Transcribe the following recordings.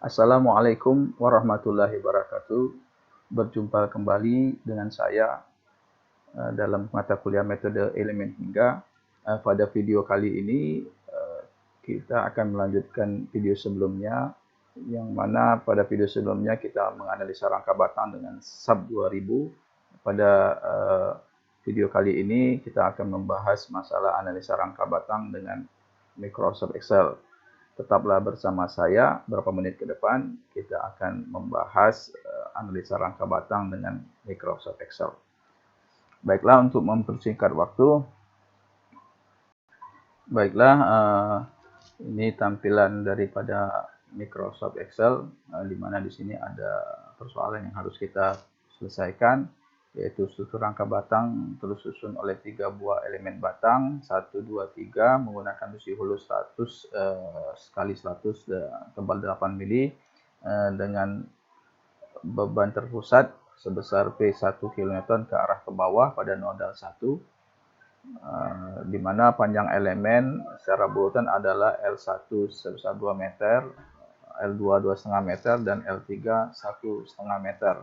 Assalamualaikum warahmatullahi wabarakatuh. Berjumpa kembali dengan saya dalam mata kuliah metode elemen hingga. Pada video kali ini kita akan melanjutkan video sebelumnya, yang mana pada video sebelumnya kita menganalisa rangka batang dengan sub 2000. Pada video kali ini kita akan membahas masalah analisa rangka batang dengan Microsoft Excel. Tetaplah bersama saya, beberapa menit ke depan kita akan membahas analisa rangka batang dengan Microsoft Excel. Baiklah, untuk mempersingkat waktu, ini tampilan daripada Microsoft Excel, di mana di sini ada persoalan yang harus kita selesaikan, yaitu struktur rangka batang terus susun oleh 3 buah elemen batang 1, 2, 3 menggunakan besi hulu 100 kali 100 tebal 8 mili dengan beban terpusat sebesar P1 kN ke arah ke bawah pada nodal 1, di mana panjang elemen secara berurutan adalah L1 sebesar 2 meter, L2 2,5 meter, dan L3 1,5 meter.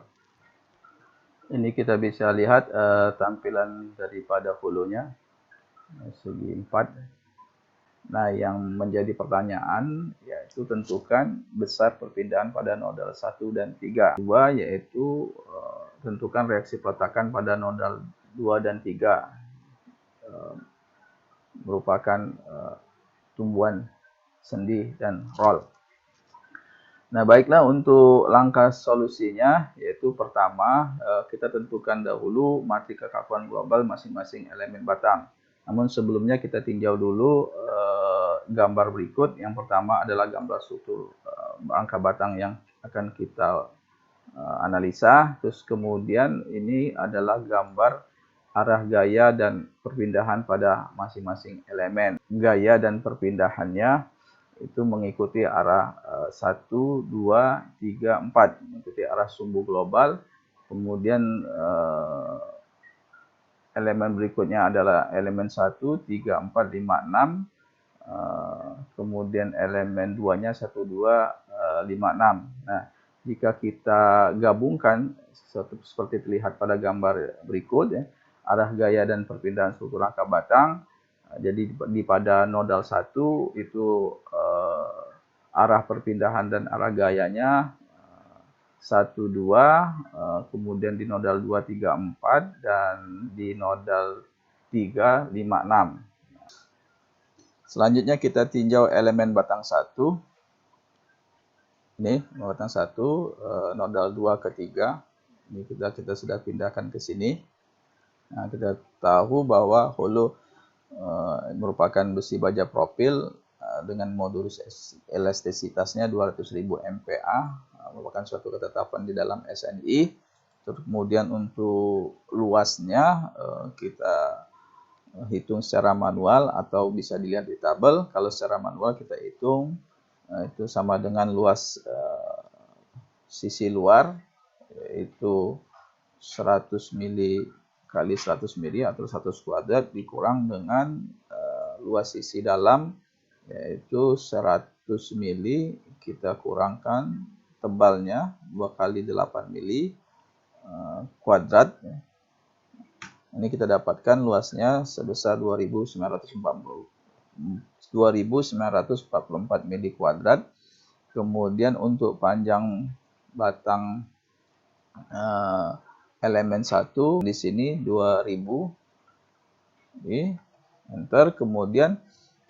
Ini kita bisa lihat tampilan daripada hulunya, segi 4. Nah, yang menjadi pertanyaan yaitu tentukan besar perpindahan pada nodal 1 dan 3. 2 yaitu tentukan reaksi peletakan pada nodal 2 dan 3. Merupakan tumbuhan sendi dan roll. Nah, baiklah, untuk langkah solusinya, yaitu pertama, kita tentukan dahulu matriks kekakuan global masing-masing elemen batang. Namun sebelumnya kita tinjau dulu gambar berikut. Yang pertama adalah gambar struktur rangka batang yang akan kita analisa. Terus kemudian ini adalah gambar arah gaya dan perpindahan pada masing-masing elemen. Gaya dan perpindahannya itu mengikuti arah 1, 2, 3, 4, mengikuti arah sumbu global. Kemudian elemen berikutnya adalah elemen 1, 3, 4, 5, 6. Kemudian elemen 2-nya 1, 2, 5, 6. Nah, jika kita gabungkan seperti terlihat pada gambar berikut, ya, arah gaya dan perpindahan struktur rangka batang. Jadi pada nodal 1 itu arah perpindahan dan arah gayanya 1, 2, kemudian di nodal 2, 3, 4, dan di nodal 3, 5, 6. Selanjutnya kita tinjau elemen batang 1. Ini batang 1, nodal 2 ke 3. Ini kita sudah pindahkan ke sini. Nah, kita tahu bahwa hulu merupakan besi baja profil dengan modulus elastisitasnya 200.000 MPa, merupakan suatu ketetapan di dalam SNI. Terus kemudian untuk luasnya kita hitung secara manual atau bisa dilihat di tabel. Kalau secara manual kita hitung itu sama dengan luas sisi luar, yaitu 100 mili kali 100 mili atau 100 kuadrat dikurang dengan luas sisi dalam, yaitu 100 mili kita kurangkan tebalnya 2 kali 8 mili kuadrat. Ini kita dapatkan luasnya sebesar 2.944 mili kuadrat. Kemudian untuk panjang batang elemen 1 di sini 2000. Enter. Kemudian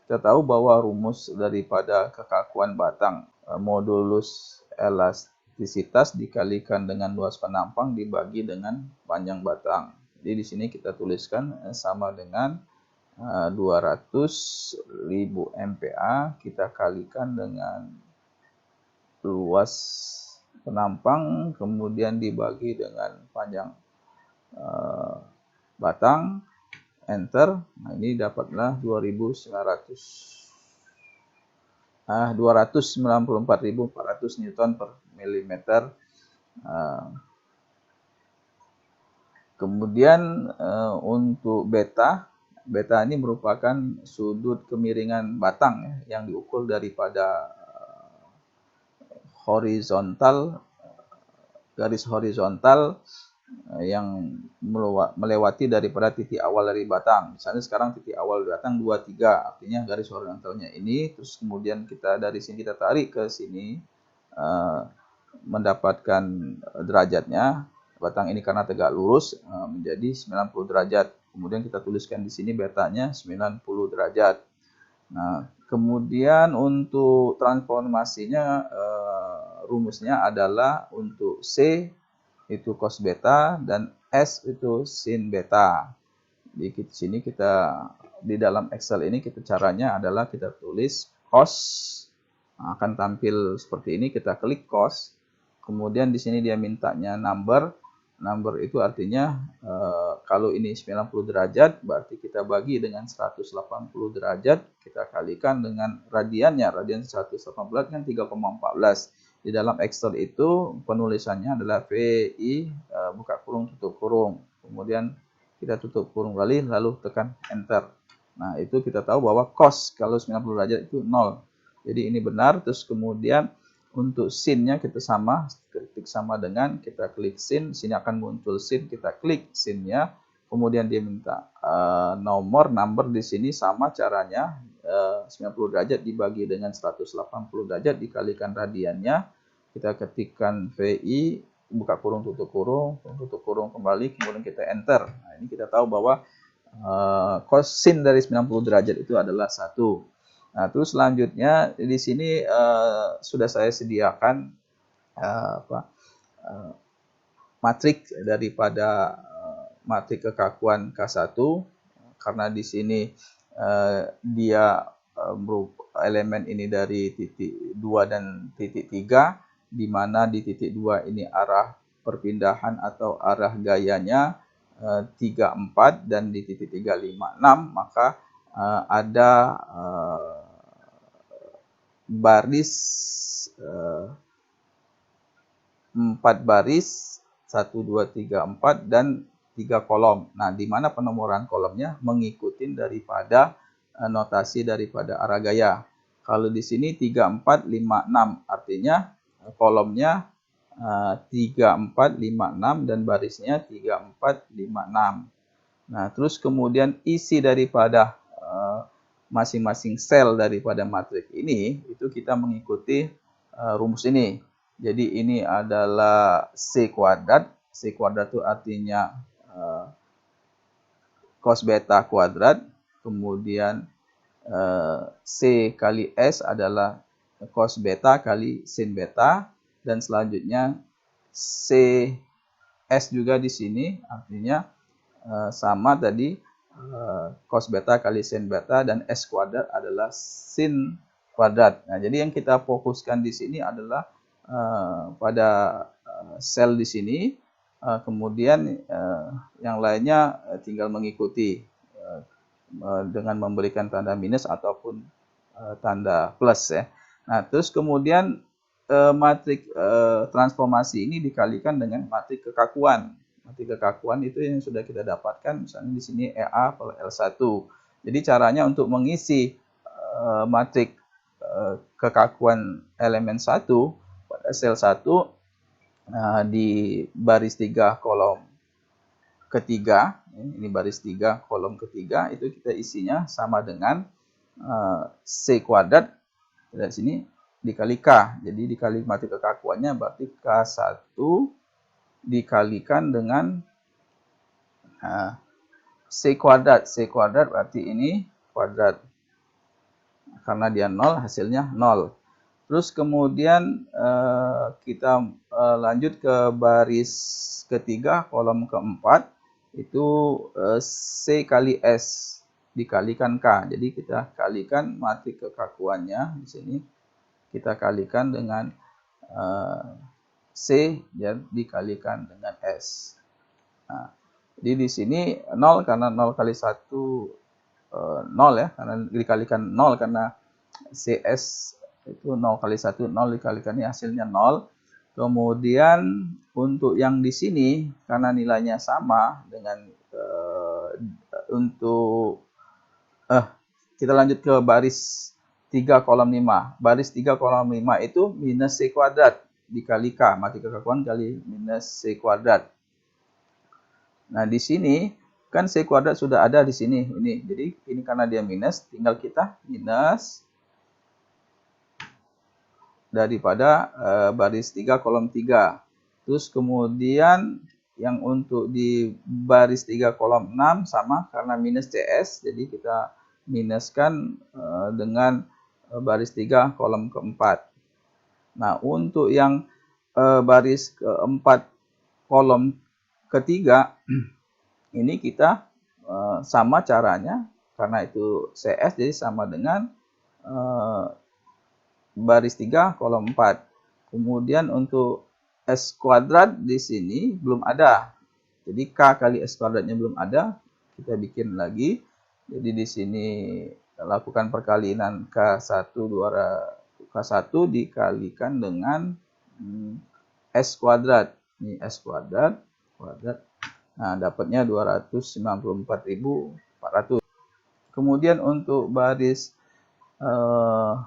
kita tahu bahwa rumus daripada kekakuan batang modulus elastisitas dikalikan dengan luas penampang dibagi dengan panjang batang. Jadi di sini kita tuliskan sama dengan 200.000 MPa kita kalikan dengan luas penampang, kemudian dibagi dengan panjang batang. Enter. Nah, ini dapatlah 294.400 Newton per milimeter. Kemudian untuk beta ini merupakan sudut kemiringan batang, ya, yang diukur daripada horizontal, garis horizontal yang melewati daripada titik awal dari batang. Misalnya sekarang titik awal batang 23, artinya garis horizontalnya ini. Terus kemudian kita dari sini kita tarik ke sini, mendapatkan derajatnya. Batang ini karena tegak lurus menjadi 90 derajat. Kemudian kita tuliskan di sini betanya 90 derajat. Nah, kemudian untuk transformasinya, rumusnya adalah untuk C itu cos beta dan S itu sin beta. Di sini kita di dalam Excel ini kita caranya adalah kita tulis cos, akan tampil seperti ini, kita klik cos. Kemudian di sini dia mintanya number. Number itu artinya kalau ini 90 derajat berarti kita bagi dengan 180 derajat, kita kalikan dengan radiannya. Radian 180 kan 3,14. Di dalam Excel itu penulisannya adalah VI buka kurung tutup kurung. Kemudian kita tutup kurung kali lalu tekan enter. Nah, itu kita tahu bahwa cos kalau 90 derajat itu 0. Jadi ini benar. Terus kemudian untuk sin-nya kita sama, ketik sama dengan kita klik sin, sini akan muncul sin, kita klik sin-nya. Kemudian dia minta nomor, number di sini sama caranya, 90 derajat dibagi dengan 180 derajat dikalikan radiannya. Kita ketikkan VI, buka kurung tutup kurung kembali, kemudian kita enter. Nah, ini kita tahu bahwa cos sin dari 90 derajat itu adalah 1. Nah, terus selanjutnya di sini sudah saya sediakan matrik daripada matrik kekakuan K1, karena di sini dia elemen ini dari titik 2 dan titik 3, di mana di titik 2 ini arah perpindahan atau arah gayanya 34 dan di titik 3, 5, 6, maka ada baris 4 baris 1, 2, 3, 4 dan 3 kolom. Nah, di mana penomoran kolomnya mengikuti daripada notasi daripada arah gaya. Kalau di sini 3, 4, 5, 6 artinya kolomnya 3, 4, 5, 6 dan barisnya 3, 4, 5, 6. Nah, terus kemudian isi daripada masing-masing sel daripada matrik ini itu kita mengikuti rumus ini. Jadi ini adalah C kuadrat. C kuadrat itu artinya cos beta kuadrat. Kemudian C kali S adalah cos beta kali sin beta. Dan selanjutnya C S juga di sini artinya sama tadi, cos beta kali sin beta, dan S kuadrat adalah sin kuadrat. Nah, jadi yang kita fokuskan di sini adalah pada sel di sini, kemudian yang lainnya tinggal mengikuti dengan memberikan tanda minus ataupun tanda plus ya. Nah, terus kemudian matrik transformasi ini dikalikan dengan matrik kekakuan. Matrik kekakuan itu yang sudah kita dapatkan, misalnya di sini EA per L1. Jadi caranya untuk mengisi matrik kekakuan elemen 1 pada sel 1 di baris 3 kolom ketiga, ini baris 3 kolom ketiga, itu kita isinya sama dengan C kuadrat dari sini dikali K. Jadi dikali matrik kekakuannya berarti K1 dikalikan dengan C kuadrat. C kuadrat berarti ini kuadrat. Karena dia 0, hasilnya 0. Terus kemudian kita lanjut ke baris ketiga, kolom keempat. Itu C kali S dikalikan K. Jadi kita kalikan matrik kekakuannya di sini. Kita kalikan dengan C dan dikalikan dengan S. Nah, jadi di sini 0 karena 0 kali 1 0 ya, karena dikalikan 0 karena CS itu 0 kali 1 0 dikalikan ini hasilnya 0. Kemudian untuk yang di sini karena nilainya sama dengan untuk kita lanjut ke baris 3 kolom 5. Baris 3 kolom 5 itu minus C kuadrat dikali K. Matrix kekakuan kali minus C kuadrat. Nah, di sini kan C kuadrat sudah ada di sini. Ini. Jadi, ini karena dia minus, tinggal kita minus daripada baris 3 kolom 3. Terus kemudian yang untuk di baris 3 kolom 6 sama karena minus CS. Jadi, kita minuskan dengan baris 3 kolom keempat. Nah, untuk yang baris keempat kolom ketiga, ini kita sama caranya, karena itu CS, jadi sama dengan baris 3 kolom 4. Kemudian untuk S kuadrat di sini belum ada. Jadi K kali S kuadratnya belum ada, kita bikin lagi. Jadi di sini lakukan perkalian K1 dikalikan dengan S kuadrat. Ini S kuadrat. Nah, dapatnya 294.400. Kemudian untuk baris 4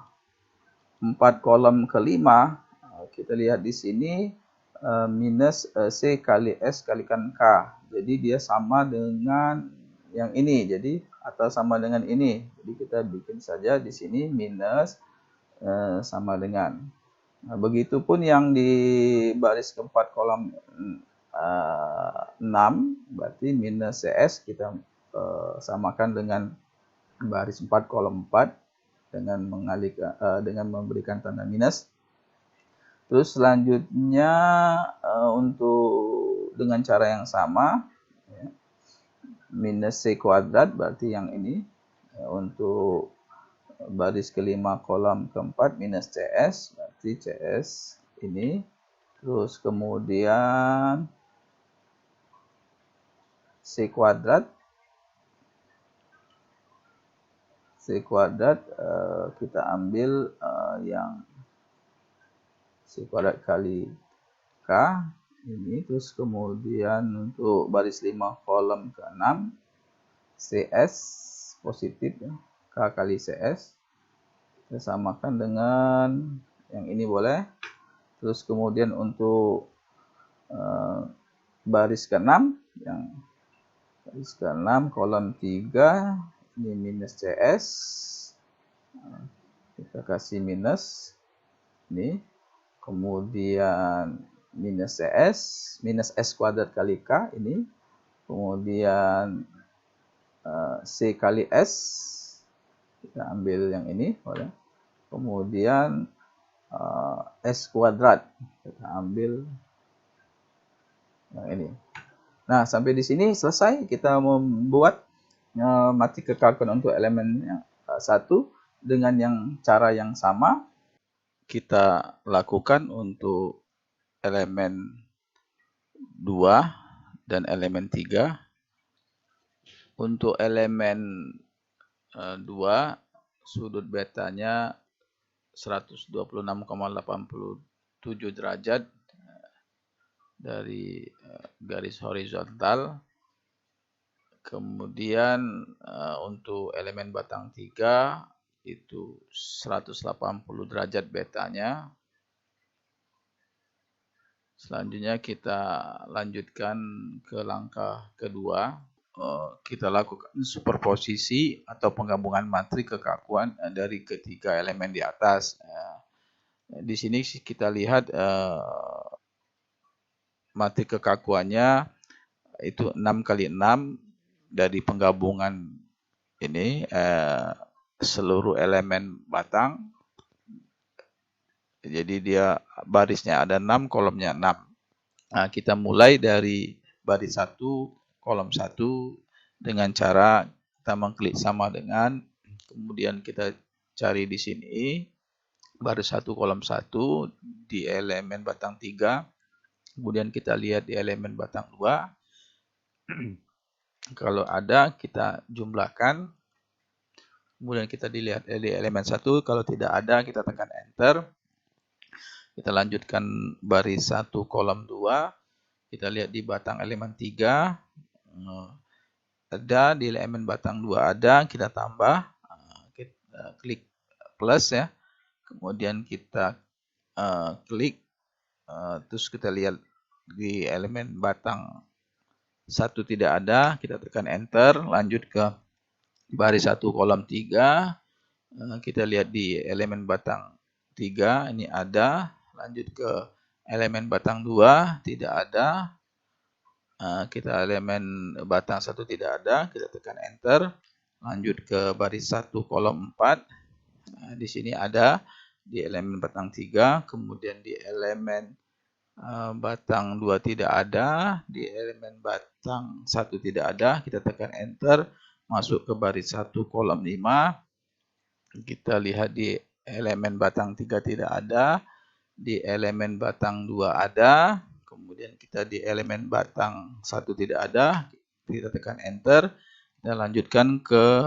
kolom kelima, kita lihat di sini minus C kali S kalikan K. Jadi dia sama dengan yang ini. Jadi atau sama dengan ini. Jadi kita bikin saja di sini minus sama dengan. Nah, begitupun yang di baris keempat kolom 6, berarti minus CS kita samakan dengan baris 4 kolom 4 dengan dengan memberikan tanda minus. Terus selanjutnya untuk dengan cara yang sama, ya, minus C kuadrat berarti yang ini. Untuk baris kelima kolom keempat minus CS, berarti CS ini. Terus kemudian C kuadrat kita ambil yang C kuadrat kali K ini. Terus kemudian untuk baris 5 kolom ke-6 CS positif, ya, K kali CS kita samakan dengan yang ini boleh. Terus kemudian untuk baris ke-6, yang baris ke-6 kolom 3 ini minus CS, kita kasih minus ini. Kemudian minus CS, minus S kuadrat kali K ini. Kemudian C kali S, kita ambil yang ini boleh. Kemudian S kuadrat, kita ambil yang ini. Nah, sampai di sini selesai kita membuat matrix kekakuan untuk elemen yang satu dengan cara yang sama kita lakukan untuk elemen 2 dan elemen 3. Untuk elemen 2, sudut betanya 126,87 derajat dari garis horizontal. Kemudian untuk elemen batang 3 itu 180 derajat betanya. Selanjutnya kita lanjutkan ke langkah kedua. Kita lakukan superposisi atau penggabungan matriks kekakuan dari ketiga elemen di atas. Di sini kita lihat matriks kekakuannya itu 6 kali 6 dari penggabungan ini seluruh elemen batang. Jadi dia barisnya ada 6, kolomnya 6. Nah, kita mulai dari baris 1 kolom 1 dengan cara kita mengklik sama dengan, kemudian kita cari di sini baris 1 kolom 1 di elemen batang 3, kemudian kita lihat di elemen batang 2. Kalau ada kita jumlahkan, kemudian kita dilihat di elemen 1, kalau tidak ada kita tekan enter. Kita lanjutkan baris 1 kolom 2, kita lihat di batang elemen 3 ada, di elemen batang 2 ada, kita tambah, kita klik plus ya, kemudian kita klik, terus kita lihat di elemen batang 1 tidak ada, kita tekan enter, lanjut ke baris 1 kolom 3, kita lihat di elemen batang 3 ini ada, lanjut ke elemen batang 2 tidak ada, kita elemen batang 1 tidak ada, kita tekan enter, lanjut ke baris 1 kolom 4, di sini ada di elemen batang 3, kemudian di elemen batang 2 tidak ada, di elemen batang 1 tidak ada, kita tekan enter, masuk ke baris 1 kolom 5, kita lihat di elemen batang 3 tidak ada, di elemen batang 2 ada, kemudian kita di elemen batang 1 tidak ada, kita tekan enter, kita lanjutkan ke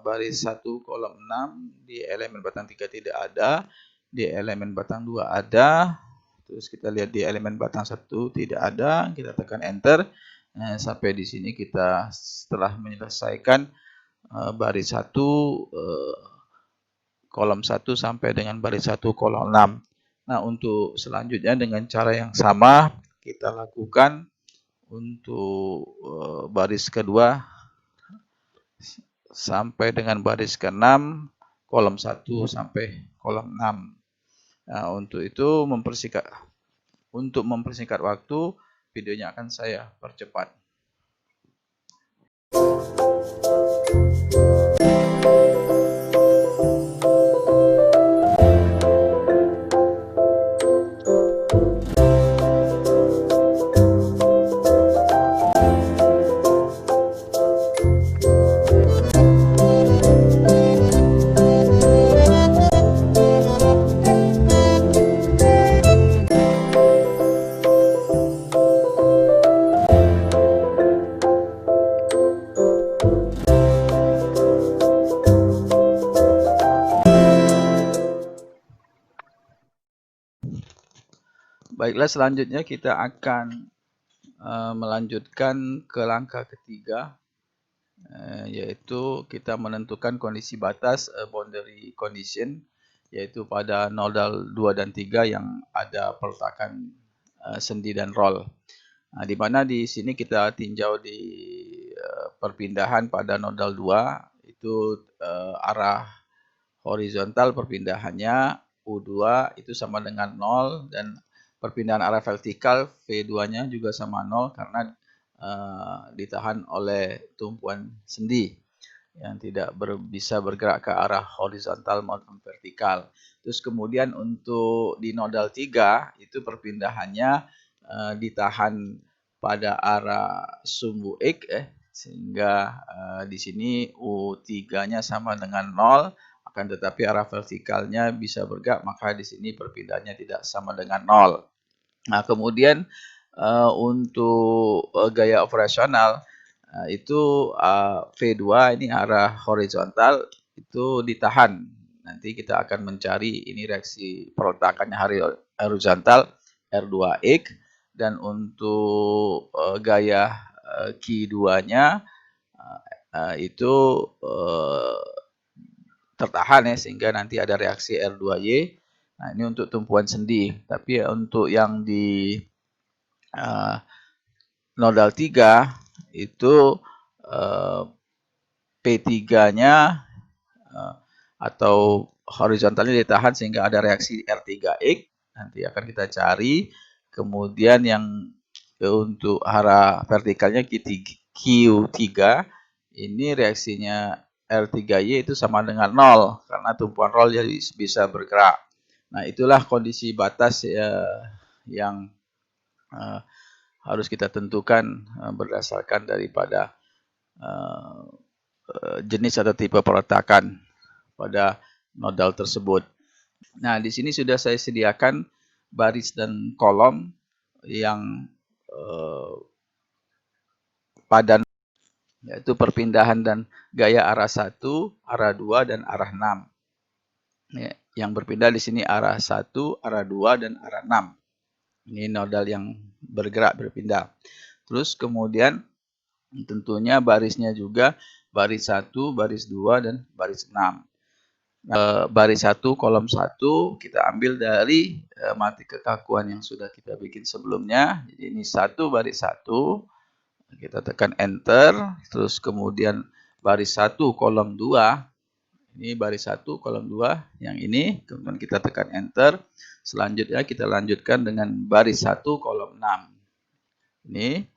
baris 1 kolom 6, di elemen batang 3 tidak ada, di elemen batang 2 ada, terus kita lihat di elemen batang 1 tidak ada, kita tekan enter. Sampai di sini kita setelah menyelesaikan baris 1 kolom 1 sampai dengan baris 1 kolom 6. Nah, untuk selanjutnya dengan cara yang sama kita lakukan untuk baris kedua sampai dengan baris ke-6, kolom 1 sampai kolom 6. Nah, untuk itu untuk mempersingkat waktu, videonya akan saya percepat. Baiklah, selanjutnya kita akan melanjutkan ke langkah ketiga, yaitu kita menentukan kondisi batas boundary condition, yaitu pada nodal 2 dan 3 yang ada peletakan sendi dan roll. Nah, di mana di sini kita tinjau di perpindahan pada nodal 2, itu arah horizontal perpindahannya U2 itu sama dengan 0, dan perpindahan arah vertikal V2-nya juga sama 0 karena ditahan oleh tumpuan sendi yang tidak bisa bergerak ke arah horizontal maupun vertikal. Terus kemudian untuk di nodal 3 itu perpindahannya ditahan pada arah sumbu X, sehingga di sini U3-nya sama dengan 0. Akan tetapi arah vertikalnya bisa bergerak, maka di sini perpindahannya tidak sama dengan 0. Nah, kemudian untuk gaya operasional itu V2 ini arah horizontal itu ditahan. Nanti kita akan mencari ini reaksi peletakannya horizontal R2X, dan untuk gaya Q2-nya itu tertahan ya, sehingga nanti ada reaksi R2Y. Nah, ini untuk tumpuan sendi. Tapi untuk yang di nodal 3 itu P3-nya atau horizontalnya ditahan sehingga ada reaksi R3X. Nanti akan kita cari. Kemudian yang untuk arah vertikalnya Q3, ini reaksinya R3Y itu sama dengan 0 karena tumpuan roll jadi bisa bergerak. Nah, itulah kondisi batas yang harus kita tentukan berdasarkan daripada jenis atau tipe peletakan pada nodal tersebut. Nah, di sini sudah saya sediakan baris dan kolom yang padan, yaitu perpindahan dan gaya arah 1, arah 2, dan arah 6. Ya, yang berpindah di sini arah 1, arah 2, dan arah 6. Ini nodal yang bergerak berpindah. Terus kemudian tentunya barisnya juga baris 1, baris 2, dan baris 6. baris 1 kolom 1 kita ambil dari matrik kekakuan yang sudah kita bikin sebelumnya. Jadi ini 1 baris 1, kita tekan enter, terus kemudian baris 1 kolom 2, ini baris 1 kolom 2 yang ini, kemudian kita tekan enter. Selanjutnya kita lanjutkan dengan baris 1 kolom 6. Ini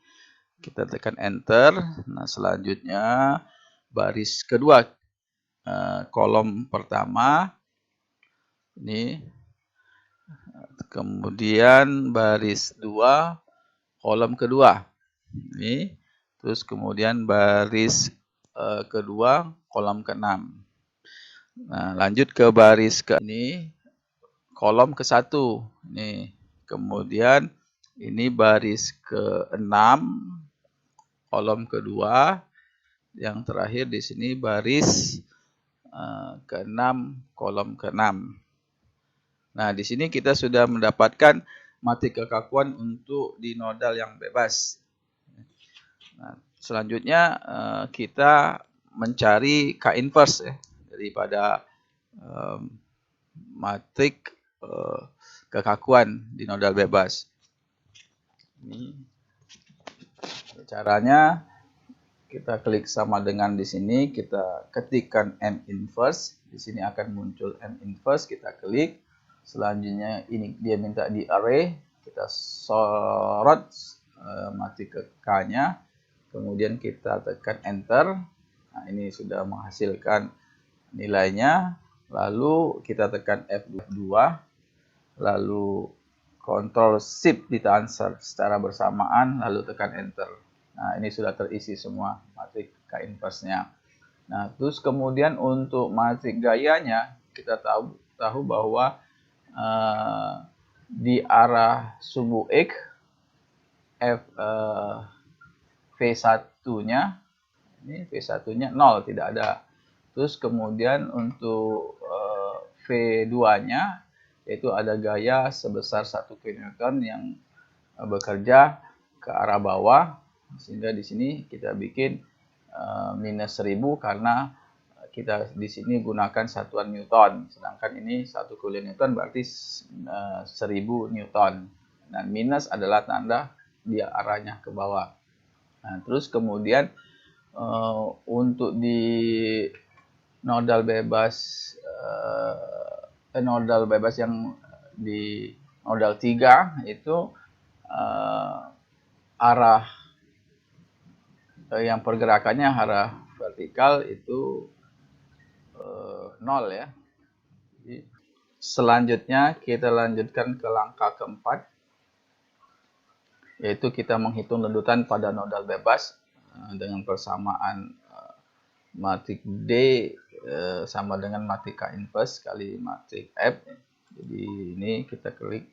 kita tekan enter. Nah, selanjutnya baris kedua kolom pertama ini, kemudian baris 2 kolom kedua ini, terus kemudian baris kedua kolom ke-6. Nah, lanjut ke baris ke ini kolom ke-1 ini, kemudian ini baris ke-6 kolom kedua, yang terakhir di sini baris ke-6 kolom ke-6. Nah, di sini kita sudah mendapatkan matrik kekakuan untuk di nodal yang bebas. Nah, selanjutnya kita mencari K-inverse ya, daripada matrik kekakuan di nodal bebas. Ini caranya. Kita klik sama dengan di sini, kita ketikkan M inverse, di sini akan muncul M inverse, kita klik. Selanjutnya ini dia minta di array, kita sorot matrik ke K-nya, kemudian kita tekan enter. Nah, ini sudah menghasilkan nilainya, lalu kita tekan F2, lalu Ctrl Shift ditahan secara bersamaan, lalu tekan enter. Nah, ini sudah terisi semua matrik K-inverse-nya. Nah, terus kemudian untuk matrik gayanya, kita tahu bahwa di arah subu X, V1-nya, ini V1-nya 0, tidak ada. Terus kemudian untuk V2-nya, yaitu ada gaya sebesar 1 kN yang bekerja ke arah bawah, sehingga di sini kita bikin minus 1000 karena kita di sini gunakan satuan Newton, sedangkan ini 1 kilonewton berarti 1000 Newton. Dan minus adalah tanda dia arahnya ke bawah. Nah, terus kemudian untuk di nodal bebas yang di nodal 3 itu arah yang pergerakannya arah vertikal itu 0 ya. Jadi, selanjutnya kita lanjutkan ke langkah keempat, yaitu kita menghitung lendutan pada nodal bebas dengan persamaan matrik D sama dengan matrik K inverse kali matrik F. Jadi ini kita klik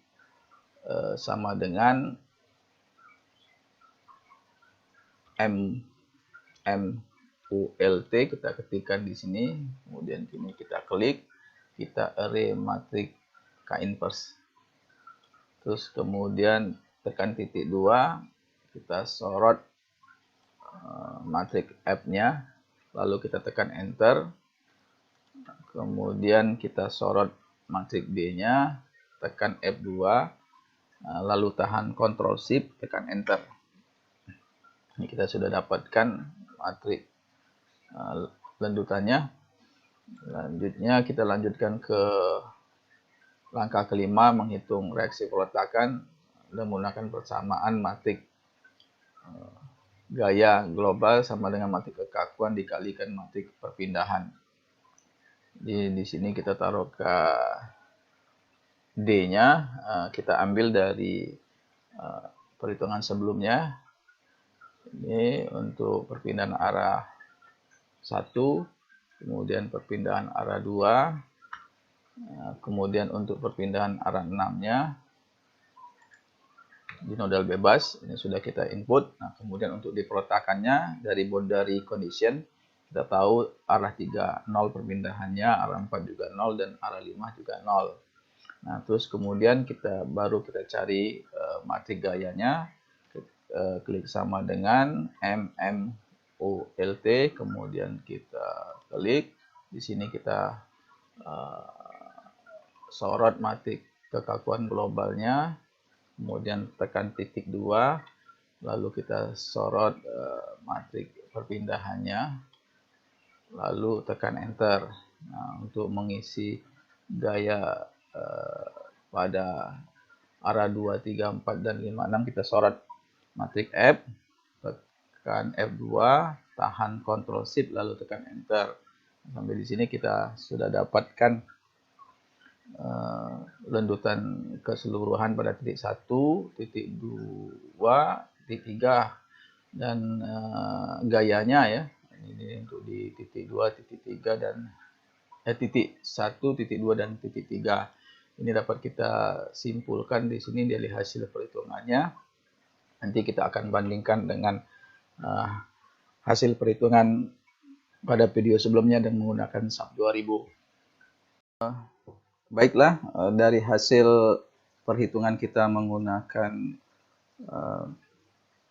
sama dengan MULT, kita ketikkan di sini, kemudian ini kita klik, kita array matrik K inverse, terus kemudian tekan titik 2, kita sorot matrik F-nya, lalu kita tekan enter, kemudian kita sorot matrik D-nya, tekan F2, lalu tahan Ctrl Shift, tekan enter. Ini kita sudah dapatkan matrik lendutannya. Selanjutnya kita lanjutkan ke langkah kelima, menghitung reaksi peletakan dan menggunakan persamaan matrik gaya global sama dengan matrik kekakuan dikalikan matrik perpindahan. Jadi di sini kita taruh ke D-nya, kita ambil dari perhitungan sebelumnya. Ini untuk perpindahan arah 1, kemudian perpindahan arah 2, kemudian untuk perpindahan arah 6-nya di nodal bebas, ini sudah kita input. Nah, kemudian untuk dipeletakannya dari boundary condition, kita tahu arah 3 0 perpindahannya, arah 4 juga 0, dan arah 5 juga 0. Nah, terus kemudian kita cari matrik gayanya, klik sama dengan MULT, kemudian kita klik, di sini kita sorot matrik kekakuan globalnya, kemudian tekan titik 2, lalu kita sorot matrik perpindahannya, lalu tekan enter. Nah, untuk mengisi gaya pada arah 2, 3, 4, dan 5, 6 kita sorot matrik F, tekan F2, tahan Ctrl Shift lalu tekan enter. Sampai di sini kita sudah dapatkan lendutan keseluruhan pada titik 1, titik 2, titik 3, dan gayanya ya. Ini untuk di titik 2, titik 3, dan titik 1, titik 2, dan titik 3. Ini dapat kita simpulkan di sini dari hasil perhitungannya. Nanti kita akan bandingkan dengan hasil perhitungan pada video sebelumnya dan menggunakan SAP 2000. Baiklah, dari hasil perhitungan kita menggunakan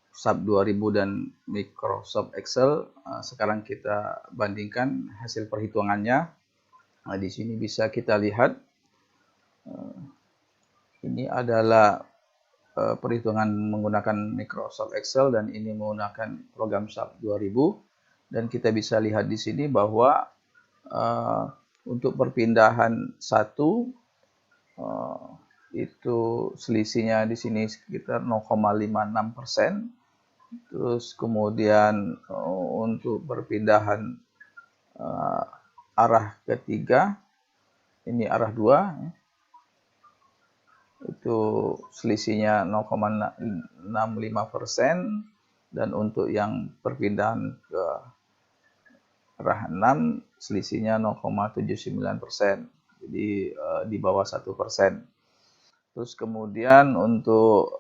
SAP 2000 dan Microsoft Excel, sekarang kita bandingkan hasil perhitungannya. Di sini bisa kita lihat, ini adalah perhitungan menggunakan Microsoft Excel dan ini menggunakan program SAP 2000. Dan kita bisa lihat di sini bahwa untuk perpindahan 1 itu selisihnya di sini sekitar 0,56%. Terus kemudian untuk perpindahan arah ketiga, ini arah 2, itu selisihnya 0,65%, dan untuk yang perpindahan ke arah 6 selisihnya 0,79%, jadi di bawah 1%. Terus kemudian untuk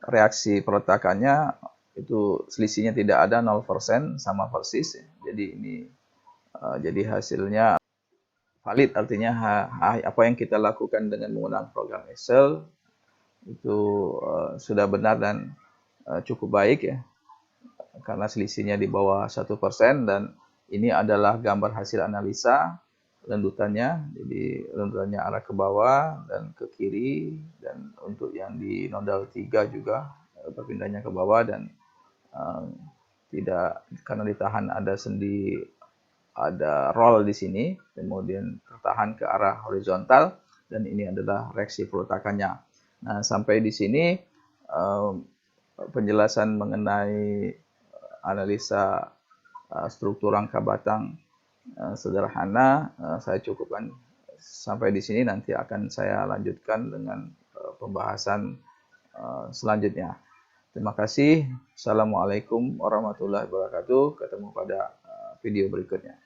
reaksi perletakannya itu selisihnya tidak ada, 0%, sama persis. Jadi ini jadi hasilnya valid, artinya apa yang kita lakukan dengan menggunakan program Excel itu sudah benar dan cukup baik ya, karena selisihnya di bawah 1%, dan ini adalah gambar hasil analisa lendutannya. Jadi lendutannya arah ke bawah dan ke kiri, dan untuk yang di nodal 3 juga berpindahnya ke bawah, dan tidak, karena ditahan ada sendi, ada roll di sini, kemudian tertahan ke arah horizontal, dan ini adalah reaksi peletakannya. Nah, sampai di sini penjelasan mengenai analisa struktur rangka batang sederhana saya cukupkan sampai di sini. Nanti akan saya lanjutkan dengan pembahasan selanjutnya. Terima kasih. Assalamualaikum warahmatullahi wabarakatuh. Ketemu pada video berikutnya.